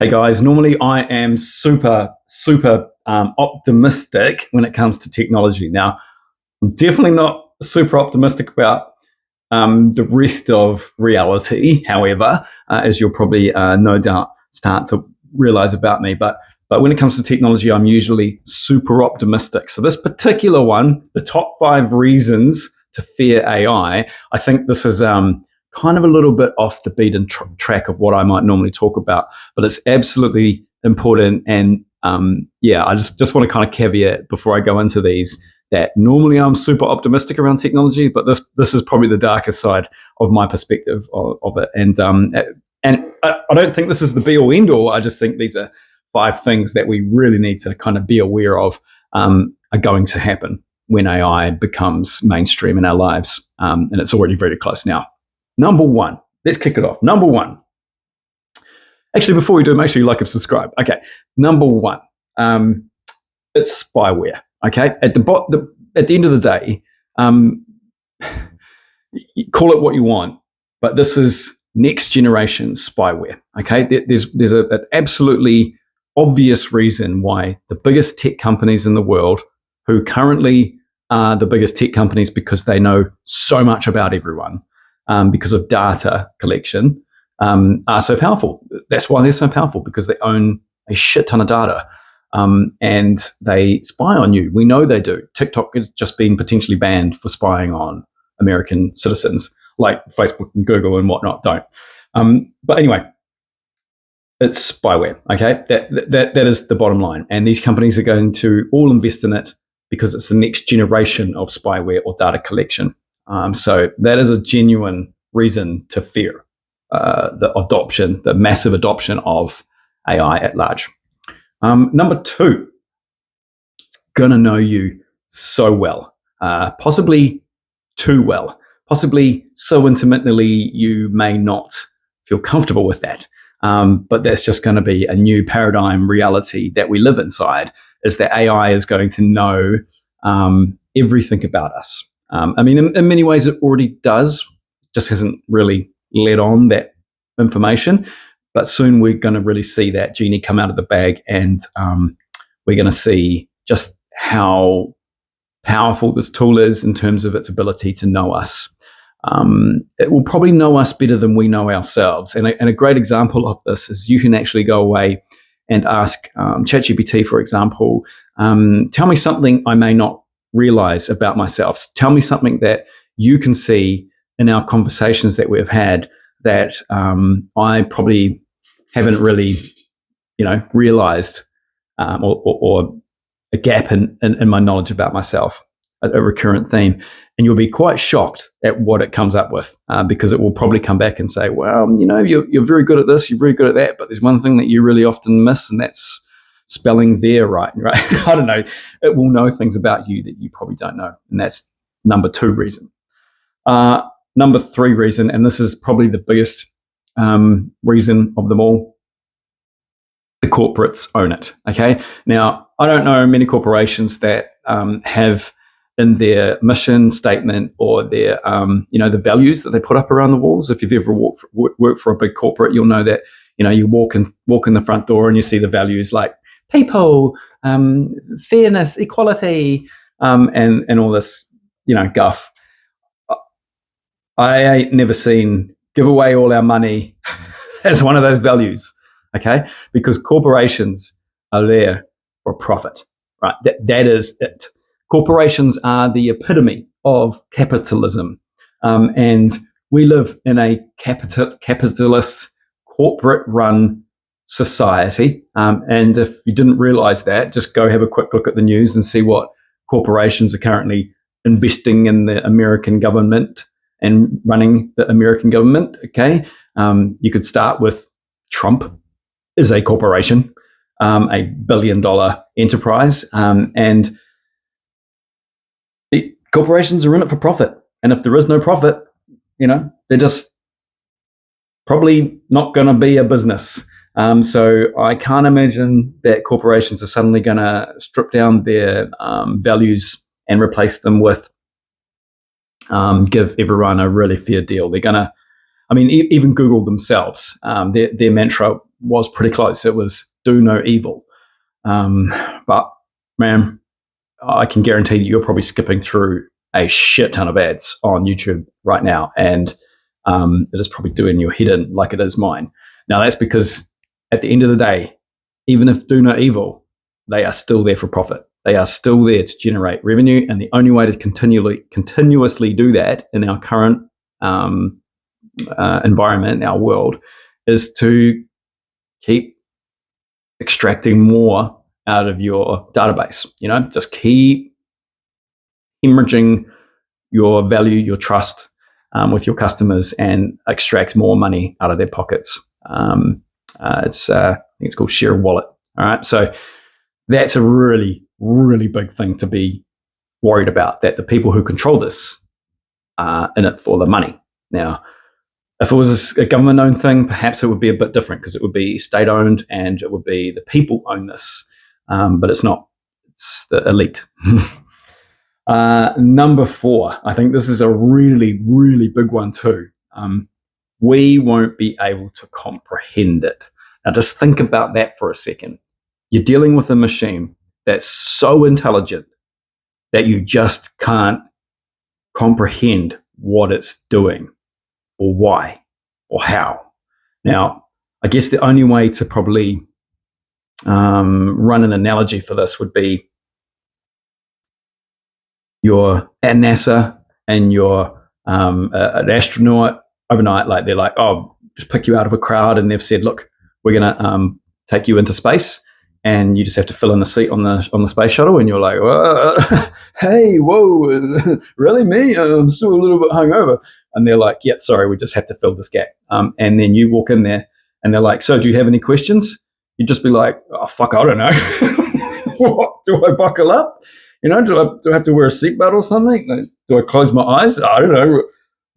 Hey guys, normally I am super optimistic when it comes to technology. Now, I'm definitely not super optimistic about the rest of reality. However, as you'll probably no doubt start to realize about me, but when it comes to technology, I'm usually super optimistic. So this particular one, the top 5 reasons to fear AI, I think this is kind of a little bit off the beaten track of what I might normally talk about, but it's absolutely important. And yeah, I just want to kind of caveat before I go into these that normally I'm super optimistic around technology, but this is probably the darker side of my perspective of it. And I don't think this is the be all end all. I just think these are 5 things that we really need to kind of be aware of are going to happen when AI becomes mainstream in our lives, and it's already very close now. Number 1, let's kick it off. Number 1. Actually, before we do, make sure you like and subscribe. Okay, number 1, it's spyware. Okay, at the end of the day, call it what you want, but this is next generation spyware. Okay, there's an absolutely obvious reason why the biggest tech companies in the world, who currently are the biggest tech companies because they know so much about everyone, because of data collection, are so powerful. That's why they're so powerful, because they own a shit ton of data. And they spy on you. We know they do. TikTok has just been potentially banned for spying on American citizens, like Facebook and Google and whatnot don't. But anyway, it's spyware. Okay, that is the bottom line. And these companies are going to all invest in it because it's the next generation of spyware or data collection. So that is a genuine reason to fear the massive adoption of AI at large. Number 2, it's going to know you so well, possibly too well, possibly so intimately you may not feel comfortable with that. But that's just going to be a new paradigm reality that we live inside, is that AI is going to know everything about us. I mean, in many ways it already does, just hasn't really let on that information. But soon we're going to really see that genie come out of the bag, and we're going to see just how powerful this tool is in terms of its ability to know us. It will probably know us better than we know ourselves. And a great example of this is you can actually go away and ask ChatGPT, for example, tell me something I may not realize about myself. Tell me something that you can see in our conversations that we've had that I probably haven't really, realized, or a gap in my knowledge about myself, a recurrent theme. And you'll be quite shocked at what it comes up with, because it will probably come back and say, well, you're very good at this, you're very good at that, but there's one thing that you really often miss, and that's spelling there right? I don't know. It will know things about you that you probably don't know. And that's number 2 reason. Number 3 reason, and this is probably the biggest reason of them all, the corporates own it. Okay. Now, I don't know many corporations that have in their mission statement or their, the values that they put up around the walls. If you've ever worked for a big corporate, you'll know that, you walk in the front door and you see the values like people, fairness, equality, and all this, guff. I ain't never seen give away all our money as one of those values, okay? Because corporations are there for profit, right? That is it. Corporations are the epitome of capitalism, and we live in a capitalist, corporate-run society. And if you didn't realize that, just go have a quick look at the news and see what corporations are currently investing in the American government and running the American government. Okay, you could start with Trump is a corporation, a $1 billion enterprise, and the corporations are in it for profit. And if there is no profit, they're just probably not going to be a business. So I can't imagine that corporations are suddenly going to strip down their values and replace them with give everyone a really fair deal. They're going to, even Google themselves, their mantra was pretty close. It was do no evil. But man, I can guarantee that you're probably skipping through a shit ton of ads on YouTube right now, and it is probably doing your head in like it is mine. Now, that's because at the end of the day, even if do no evil, they are still there for profit. They are still there to generate revenue, and the only way to continuously do that in our current environment, our world, is to keep extracting more out of your database. Just keep hemorrhaging your value, your trust with your customers, and extract more money out of their pockets. I think it's called share of wallet. All right, so that's a really, really big thing to be worried about. That the people who control this are in it for the money. Now, if it was a government-owned thing, perhaps it would be a bit different because it would be state-owned and it would be the people own this. But it's not. It's the elite. Number 4, I think this is a really, really big one too. We won't be able to comprehend it. Now, just think about that for a second. You're dealing with a machine that's so intelligent that you just can't comprehend what it's doing or why or how. Now, I guess the only way to probably run an analogy for this would be you're at NASA and you're an astronaut overnight. Like they're like, oh, just pick you out of a crowd, and they've said, look, we're going to take you into space, and you just have to fill in the seat on the space shuttle, and you're like, hey, whoa, really me? I'm still a little bit hungover. And they're like, yeah, sorry, we just have to fill this gap. And then you walk in there, and they're like, so do you have any questions? You'd just be like, oh, fuck, I don't know. What, do I buckle up? Do I have to wear a seatbelt or something? Do I close my eyes? I don't know.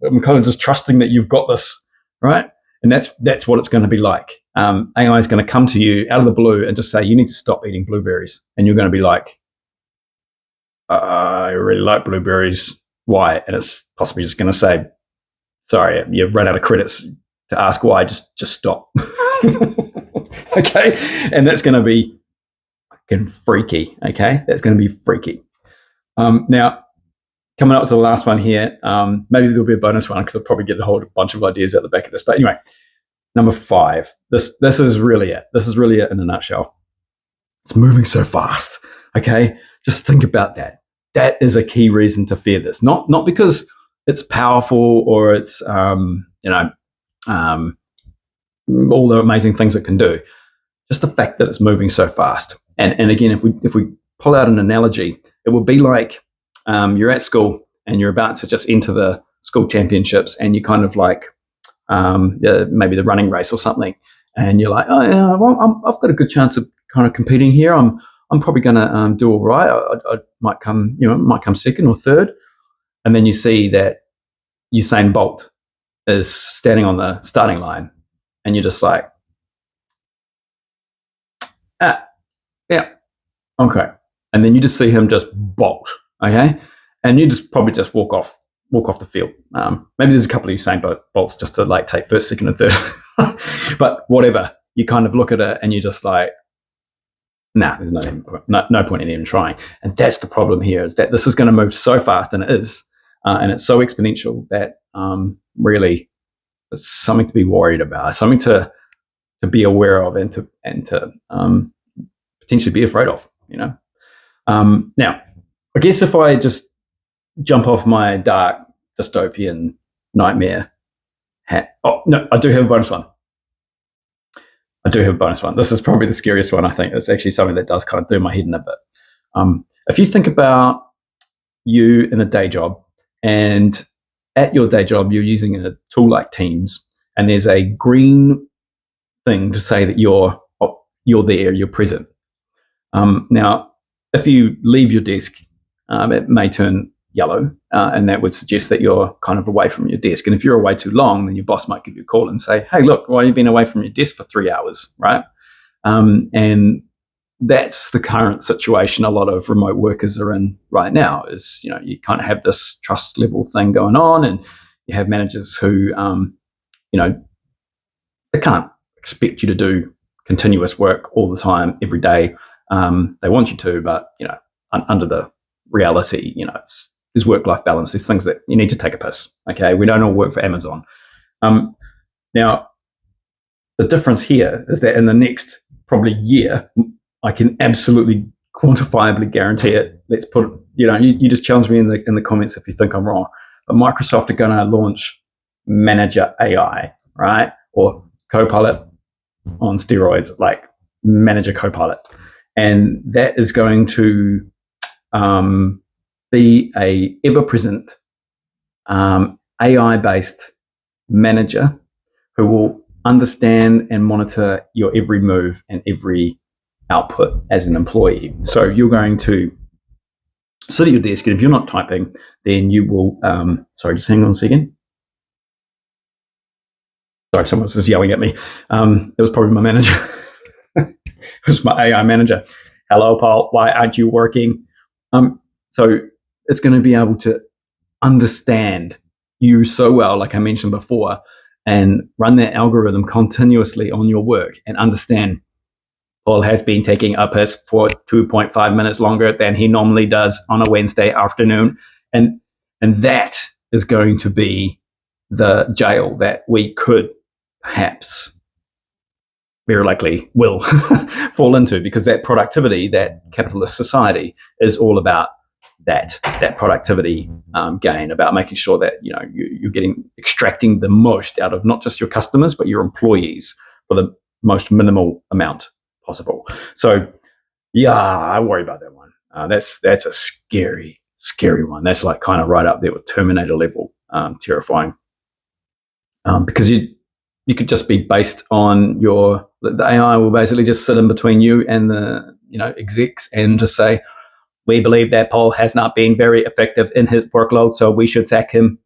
I'm kind of just trusting that you've got this, right? And that's what it's going to be like. AI is going to come to you out of the blue and just say, you need to stop eating blueberries. And you're going to be like, I really like blueberries. Why? And it's possibly just going to say, sorry, you've run out of credits to ask why. Just stop. Okay? And that's going to be fucking freaky. Okay? That's going to be freaky. Now, coming up to the last one here, maybe there'll be a bonus one because I'll probably get a whole bunch of ideas at the back of this. But anyway, number 5. This is really it. This is really it in a nutshell. It's moving so fast. Okay? Just think about that. That is a key reason to fear this. Not because it's powerful or it's all the amazing things it can do. Just the fact that it's moving so fast. And again, if we pull out an analogy, it would be like you're at school and you're about to just enter the school championships, and you kind of like maybe the running race or something, and you're like, oh yeah, well, I've got a good chance of kind of competing here. I'm probably going to do all right. I might come second or third, and then you see that Usain Bolt is standing on the starting line, and you're just like, yeah, okay. And then you just see him just bolt, okay? And you just probably just walk off the field. Maybe there's a couple of Usain Bolts just to like take first, second, and third. But whatever, you kind of look at it and you're just like, nah, there's no point in even trying. And that's the problem here, is that this is going to move so fast, and it is, and it's so exponential that really it's something to be worried about, something to be aware of, and to potentially be afraid of. Now, I guess if I just jump off my dark dystopian nightmare hat. Oh, no, I do have a bonus one. This is probably the scariest one, I think. It's actually something that does kind of do my head in a bit. If you think about you in a day job, and at your day job, you're using a tool like Teams, and there's a green thing to say that you're there, you're present. Now, if you leave your desk, it may turn yellow, and that would suggest that you're kind of away from your desk. And if you're away too long, then your boss might give you a call and say, hey, look, why have you been away from your desk for 3 hours, right? And that's the current situation a lot of remote workers are in right now, is, you kind of have this trust level thing going on, and you have managers who, they can't expect you to do continuous work all the time, every day. They want you to, but under the reality, there's work-life balance. There's things that you need to take a piss. Okay, we don't all work for Amazon. Now, the difference here is that in the next probably year, I can absolutely quantifiably guarantee it. Let's put it, you just challenge me in the comments if you think I'm wrong. But Microsoft are going to launch Manager AI, right? Or Copilot on steroids, like Manager Copilot. And that is going to be a ever-present AI-based manager who will understand and monitor your every move and every output as an employee. So you're going to sit at your desk, and if you're not typing, then you will, sorry, just hang on a second. Sorry, someone's just yelling at me. It was probably my manager. It was my AI manager. Hello, Paul, why aren't you working? So it's going to be able to understand you so well, like I mentioned before, and run that algorithm continuously on your work and understand Paul has been taking a piss for 2.5 minutes longer than he normally does on a Wednesday afternoon. And that is going to be the jail that we could perhaps, very likely will fall into, because that productivity, that capitalist society is all about that productivity gain, about making sure that you're extracting the most out of not just your customers but your employees for the most minimal amount possible. So yeah, I worry about that one. That's a scary one. That's like kind of right up there with Terminator level terrifying, because you could just be based on the AI will basically just sit in between you and the execs and just say, we believe that Paul has not been very effective in his workload, so we should sack him.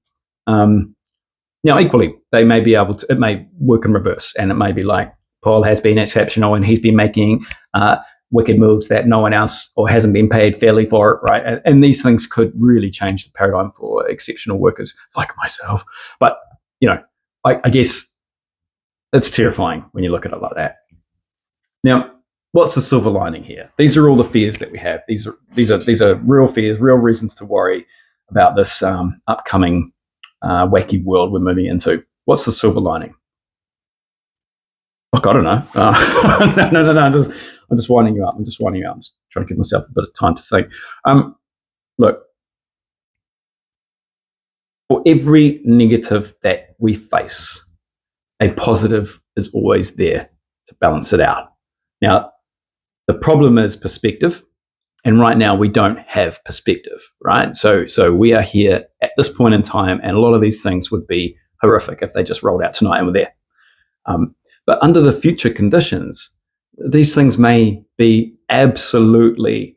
Equally, they may be able to, it may work in reverse, and it may be like, Paul has been exceptional and he's been making wicked moves that no one else or hasn't been paid fairly for, right? And these things could really change the paradigm for exceptional workers like myself. But, I guess it's terrifying when you look at it like that. Now, what's the silver lining here? These are all the fears that we have. These are real fears, real reasons to worry about this upcoming wacky world we're moving into. What's the silver lining? Look, I don't know. No. I'm just winding you up. I'm just trying to give myself a bit of time to think. Look, for every negative that we face, a positive is always there to balance it out. Now, the problem is perspective, and right now we don't have perspective, right? So we are here at this point in time, and a lot of these things would be horrific if they just rolled out tonight and were there. But under the future conditions, these things may be absolutely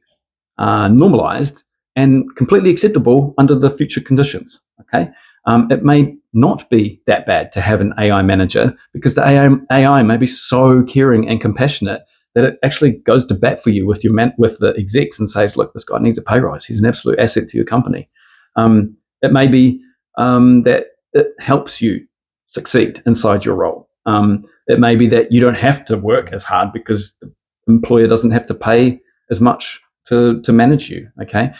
normalized and completely acceptable under the future conditions. Okay, it may not be that bad to have an AI manager, because the AI may be so caring and compassionate that it actually goes to bat for you with the execs and says, look, this guy needs a pay rise. He's an absolute asset to your company. It may be that it helps you succeed inside your role. It may be that you don't have to work as hard because the employer doesn't have to pay as much to manage you. Okay.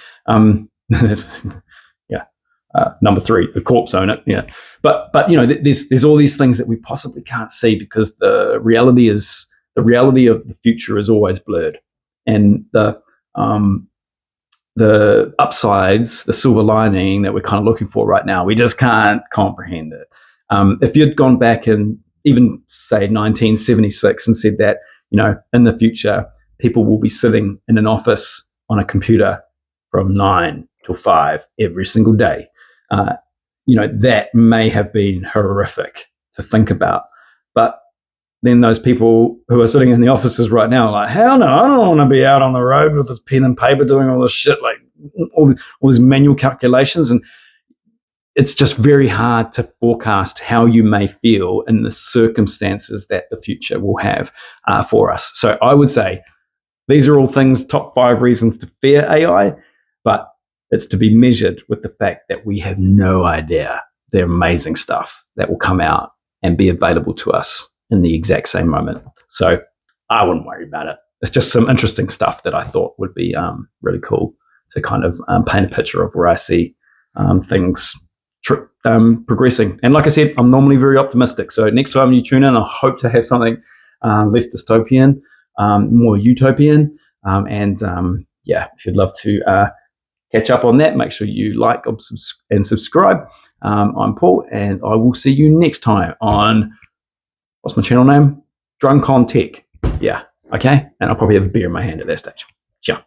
Number 3, the corps own it. Yeah. But there's all these things that we possibly can't see, because the reality of the future is always blurred, and the upsides, the silver lining that we're kind of looking for right now, we just can't comprehend it. If you'd gone back and even say 1976 and said that, in the future, people will be sitting in an office on a computer from 9 till 5 every single day, that may have been horrific to think about. But then those people who are sitting in the offices right now are like, hell no, I don't want to be out on the road with this pen and paper doing all this shit, like all these manual calculations. And it's just very hard to forecast how you may feel in the circumstances that the future will have for us. So I would say these are all things, top 5 reasons to fear AI, but it's to be measured with the fact that we have no idea the amazing stuff that will come out and be available to us in the exact same moment. So I wouldn't worry about it. It's just some interesting stuff that I thought would be really cool to kind of paint a picture of where I see things progressing. And like I said, I'm normally very optimistic. So next time you tune in, I hope to have something less dystopian, more utopian. If you'd love to catch up on that, make sure you like and subscribe. I'm Paul, and I will see you next time on, what's my channel name? Drunk on Tech. Yeah, okay? And I'll probably have a beer in my hand at that stage. Ciao.